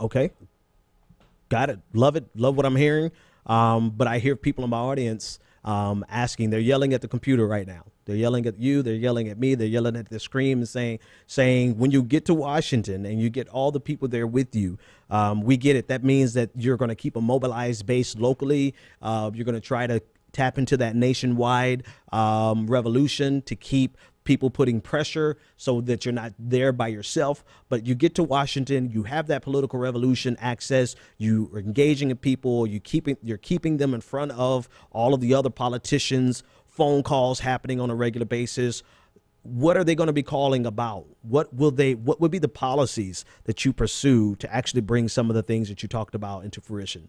Okay. Got it. Love it. Love what I'm hearing. But I hear people in my audience asking, they're yelling at the computer right now. They're yelling at you. They're yelling at me. They're yelling at the screen and saying, when you get to Washington and you get all the people there with you, we get it. That means that you're going to keep a mobilized base locally. You're going to try to tap into that nationwide revolution to keep people putting pressure so that you're not there by yourself. But you get to Washington, you have that political revolution access, you are engaging in people, you're keeping them in front of all of the other politicians, phone calls happening on a regular basis. What are they going to be calling about? What would be the policies that you pursue to actually bring some of the things that you talked about into fruition?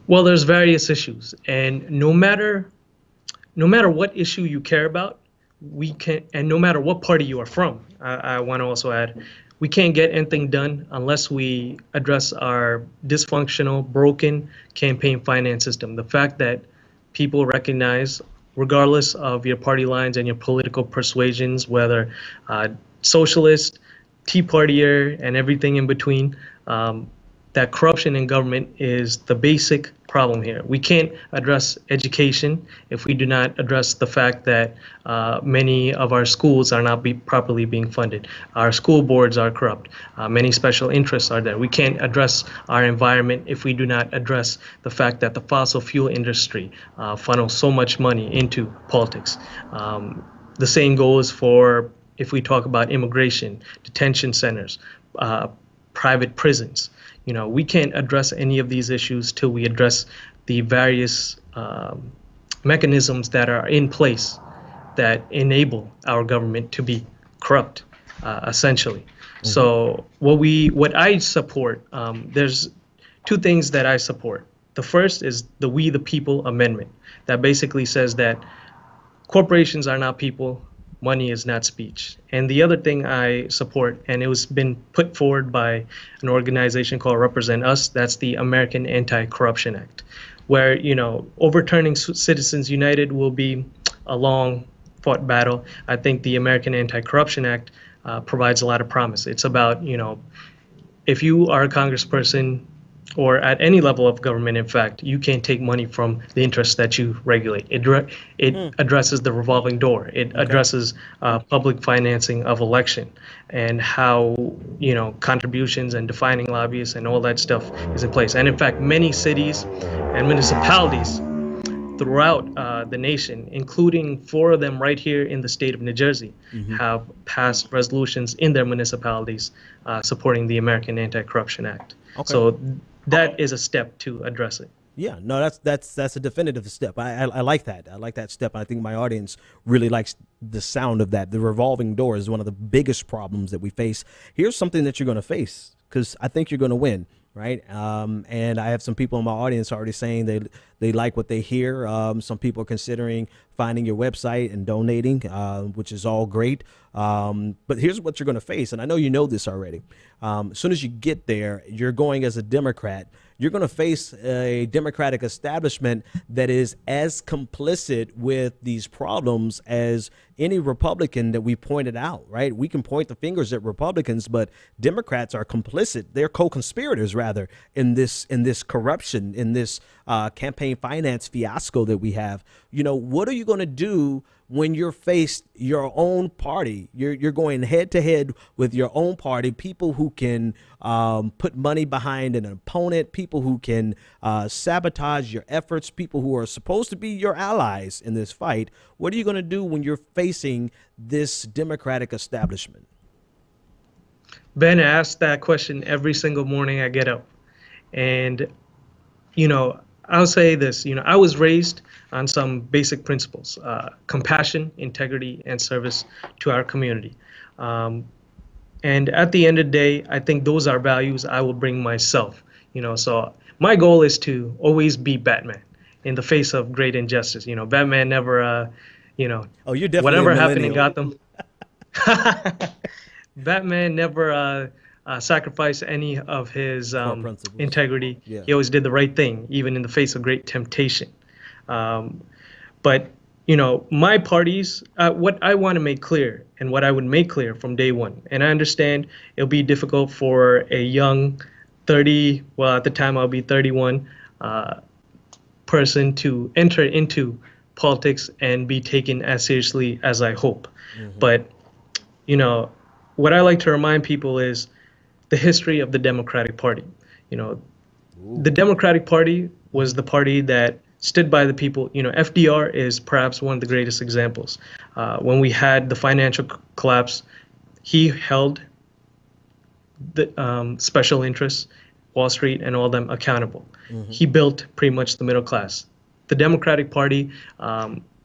Well, there's various issues, and no matter what issue you care about, we can, and no matter what party you are from, I want to also add, we can't get anything done unless we address our dysfunctional, broken campaign finance system. The fact that people recognize, regardless of your party lines and your political persuasions, whether socialist, Tea Partier, and everything in between, that corruption in government is the basic problem here. We can't address education if we do not address the fact that many of our schools are not properly being funded. Our school boards are corrupt. Many special interests are there. We can't address our environment if we do not address the fact that the fossil fuel industry funnels so much money into politics. The same goes for if we talk about immigration, detention centers, private prisons. You know, we can't address any of these issues till we address the various mechanisms that are in place that enable our government to be corrupt, essentially. So what I support, there's two things that I support. The first is the We the People Amendment that basically says that corporations are not people, money is not speech. And the other thing I support, and it was been put forward by an organization called Represent Us, that's the American Anti-Corruption Act, where, you know, overturning Citizens United will be a long fought battle. I think the American Anti-Corruption Act provides a lot of promise. It's about, you know, if you are a congressperson or at any level of government, in fact, you can't take money from the interests that you regulate. It addresses the revolving door. It addresses public financing of election and how, you know, contributions and defining lobbyists and all that stuff is in place. And in fact, many cities and municipalities throughout the nation, including 4 of them right here in the state of New Jersey, have passed resolutions in their municipalities supporting the American Anti-Corruption Act. Okay. So that is a step to address it. Yeah, no, that's a definitive step. I like that. I like that step. I think my audience really likes the sound of that. The revolving door is one of the biggest problems that we face. Here's something that you're going to face, because I think you're going to win, right? And I have some people in my audience already saying they like what they hear. Some people are considering finding your website and donating, which is all great. But here's what you're going to face, and I know you know this already. As soon as you get there, you're going as a Democrat. You're going to face a Democratic establishment that is as complicit with these problems as any Republican that we pointed out, right? We can point the fingers at Republicans, but Democrats are complicit. They're co-conspirators, rather, in this corruption, in this campaign finance fiasco that we have. You know, what are you going to do when you're faced your own party? You're going head to head with your own party, people who can put money behind an opponent, people who can sabotage your efforts, people who are supposed to be your allies in this fight. What are you going to do when you're facing this Democratic establishment? Ben, I ask that question every single morning I get up. And, you know, I'll say this, you know, I was raised on some basic principles, compassion, integrity, and service to our community. And at the end of the day, I think those are values I will bring myself, you know, so my goal is to always be Batman in the face of great injustice. You know, Batman never, you know, oh, you're definitely whatever happened in Gotham. Batman never sacrificed any of his integrity. Yeah. He always did the right thing, even in the face of great temptation. But my parties, what I want to make clear and what I would make clear from day one, and I understand it'll be difficult for a young 30, well, at the time I'll be 31, person to enter into politics and be taken as seriously as I hope. But, what I like to remind people is the history of the Democratic Party. The Democratic Party was the party that stood by the people. FDR is perhaps one of the greatest examples. When we had the financial collapse, he held the special interests, Wall Street, and all them accountable. He built pretty much the middle class. The Democratic Party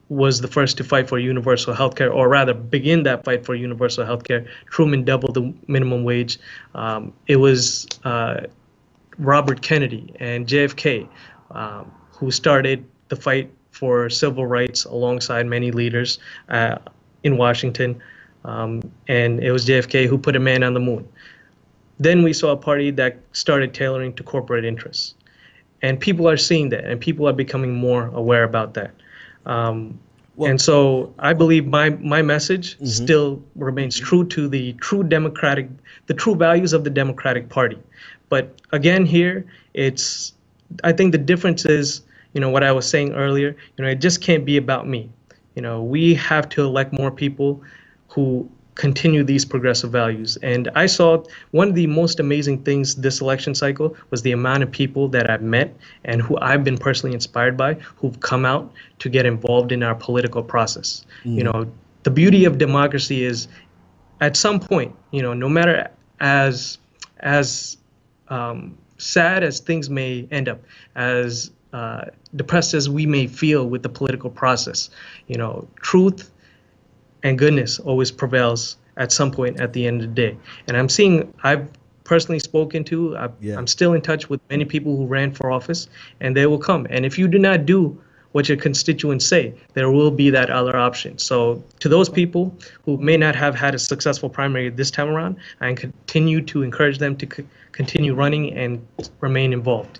was the first to fight for universal health care, or rather begin that fight for universal health care. Truman doubled the minimum wage. It was Robert Kennedy and JFK who started the fight for civil rights alongside many leaders in Washington. And it was JFK who put a man on the moon. Then we saw a party that started tailoring to corporate interests. And people are seeing that, and people are becoming more aware about that. And so I believe my message still remains true to the true values of the Democratic Party. But again, here, I think the difference is, what I was saying earlier, it just can't be about me. We have to elect more people who continue these progressive values. And I saw one of the most amazing things this election cycle was the amount of people that I've met and who I've been personally inspired by, who've come out to get involved in our political process. The beauty of democracy is, at some point, no matter as sad as things may end up, as depressed as we may feel with the political process, truth and goodness always prevails at some point at the end of the day. And I've personally spoken to, I'm still in touch with many people who ran for office, and they will come. And if you do not do what your constituents say, there will be that other option. So to those people who may not have had a successful primary this time around, I continue to encourage them to continue running and remain involved.